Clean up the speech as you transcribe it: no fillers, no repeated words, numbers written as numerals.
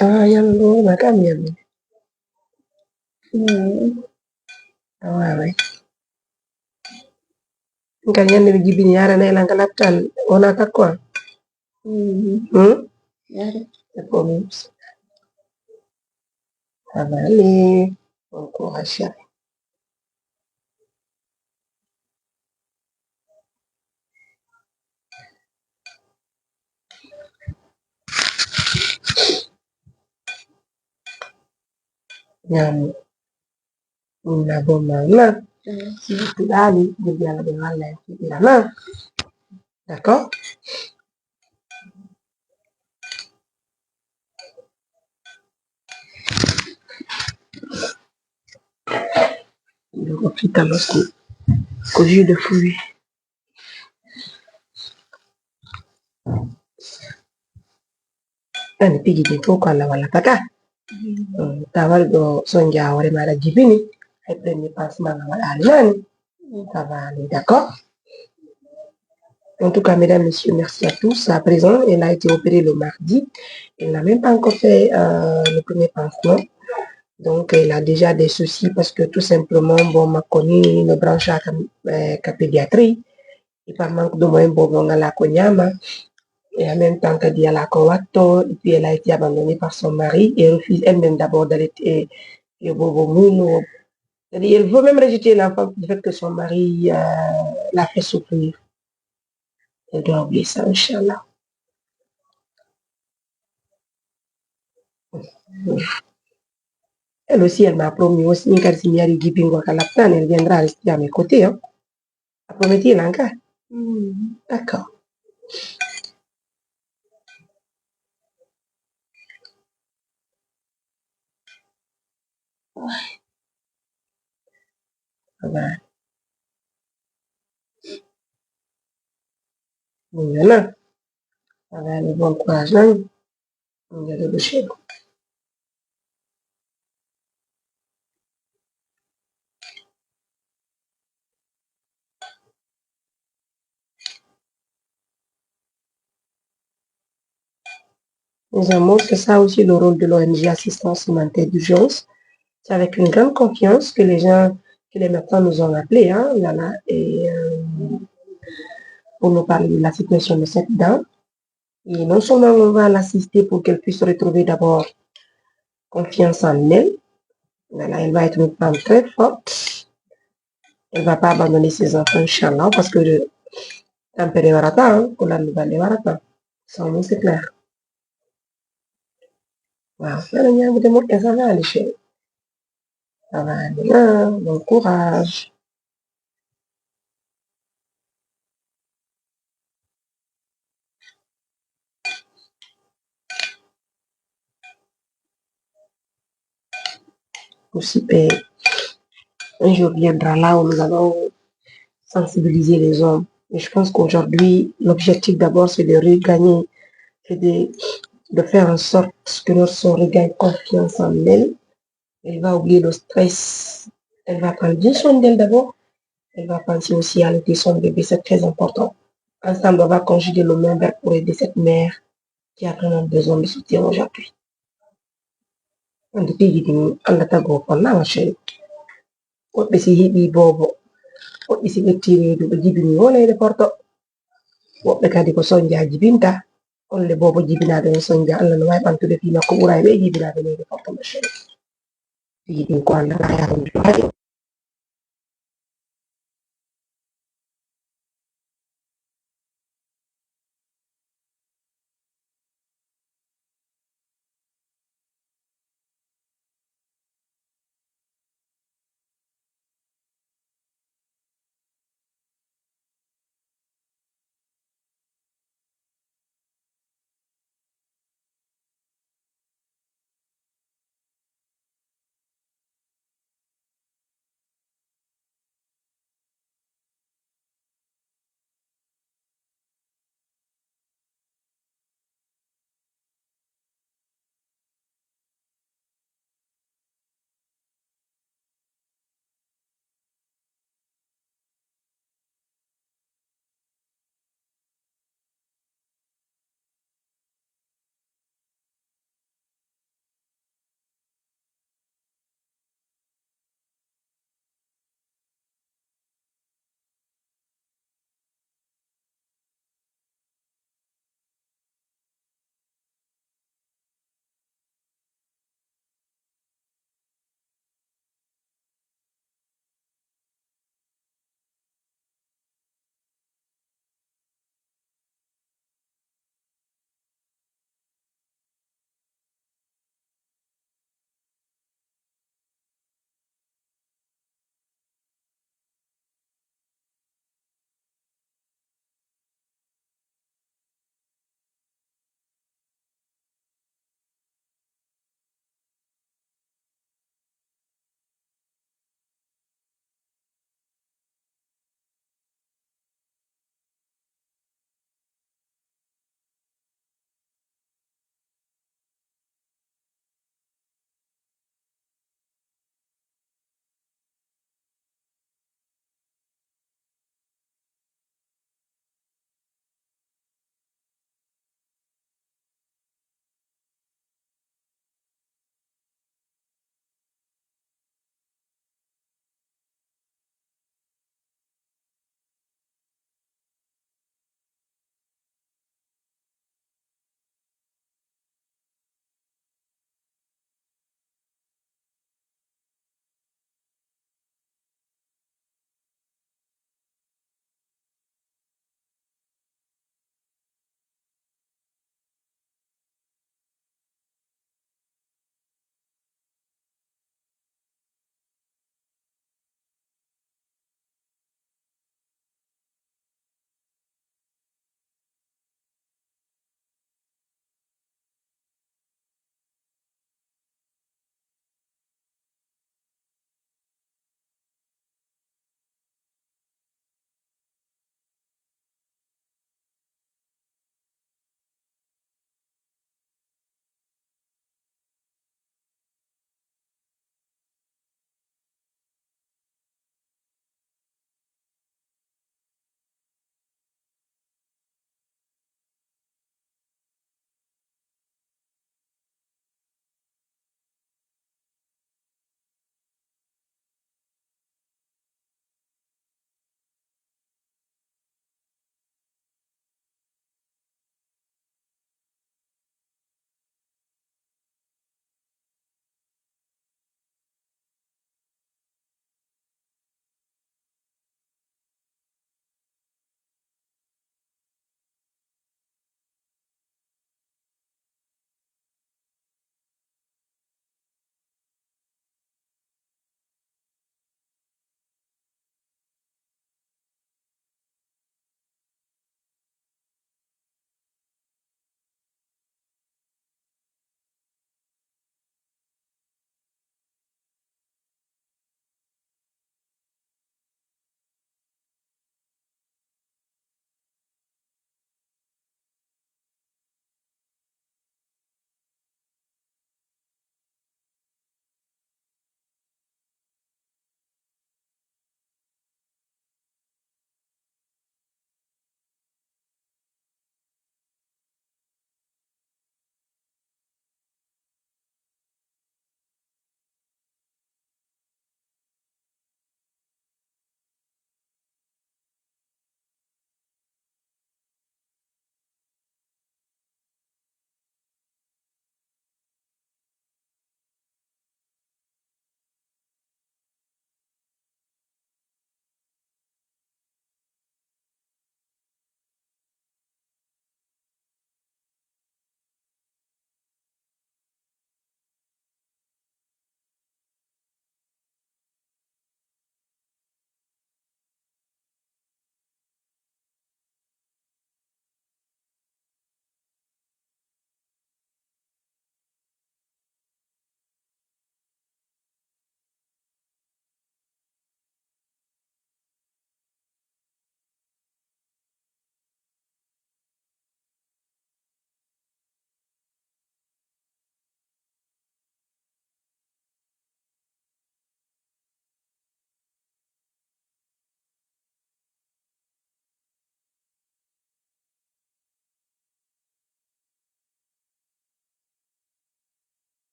Yanndo makam yammi. Waaway. Ngal ñande ɓe jibini yarana ela ngal laptal wona takko an. Ça va aller. Bon courage, chérie. Ñam na bomma na siɗɗuɗaali joggi Allah ɓe walla en fiɗirana. D'accord. Hôpital aussi ko jus de fruits. Ani pijiji fof ko Allah wallata ta wari ɗo sonja hoore maɗa jibini hay premier pansement nga waɗali nani. Ça va aller, d'accord. En tout cas, mesdames, messieurs, merci à tous. À présent, elle a été opérée le mardi. Elle n'a même pas encore fait le premier pansement. Donc, elle a déjà des soucis parce que tout simplement, bon, m'a connu le branche à pédiatrie. Et par manque de moyens, bon, on a la conyama. Et en même temps qu'elle dit à la coato, et puis elle a été abandonnée par son mari et refuse elle-même d'abord d'aller c'est-à-dire, elle veut même rejeter l'enfant du fait que son mari l'a fait souffrir. Elle doit oublier ça, Inch'Allah. Elle aussi, elle m'a promis aussi, elle viendra rester à mes côtés. Hein. Elle a promis l'encar. D'accord. Ça va aller, bon courage. On va aller chez nous. Mes amours, c'est ça aussi le rôle de l'ONG Assistance Humanitaire d'Urgence. C'est avec une grande confiance que les médecins nous ont appelés, hein, et pour nous parler de la situation de cette dame. Et non seulement on va l'assister pour qu'elle puisse retrouver d'abord confiance en elle. Voilà, elle va être une femme très forte. Elle ne va pas abandonner ses enfants, Inch'Allah, parce que le tempéré varata, pour la nouvelle varata. Son nom, c'est clair. Wow. Ça va aller, chérie. Ça va aller, hein? Bon courage. Aussi, un jour viendra là où nous allons sensibiliser les hommes. Et je pense qu'aujourd'hui, l'objectif d'abord, c'est de regagner, c'est de faire en sorte que notre soeur regagne confiance en elle. Elle va oublier le stress. Elle va prendre bien soin d'elle d'abord. Elle va penser aussi à l'éducation son bébé, c'est très important. Ensemble, on va conjuguer le même verbe pour aider cette mère qui a vraiment besoin de soutien aujourd'hui. Depuis qu'il Allah tago konna ma chérie. Woɓɓe si hiɓi bobo, woɓɓe si ɓettiriɗo ɓe jibini wolede porto. Woɓɓe kadi ko sonja jibinta, olle bobo jibinaɓe en sonja Allah no wawi ɓantude fi makko ɓura ɓe jibinaɓe leydi porto ma chérie. Yiɗi ko Allah la yarude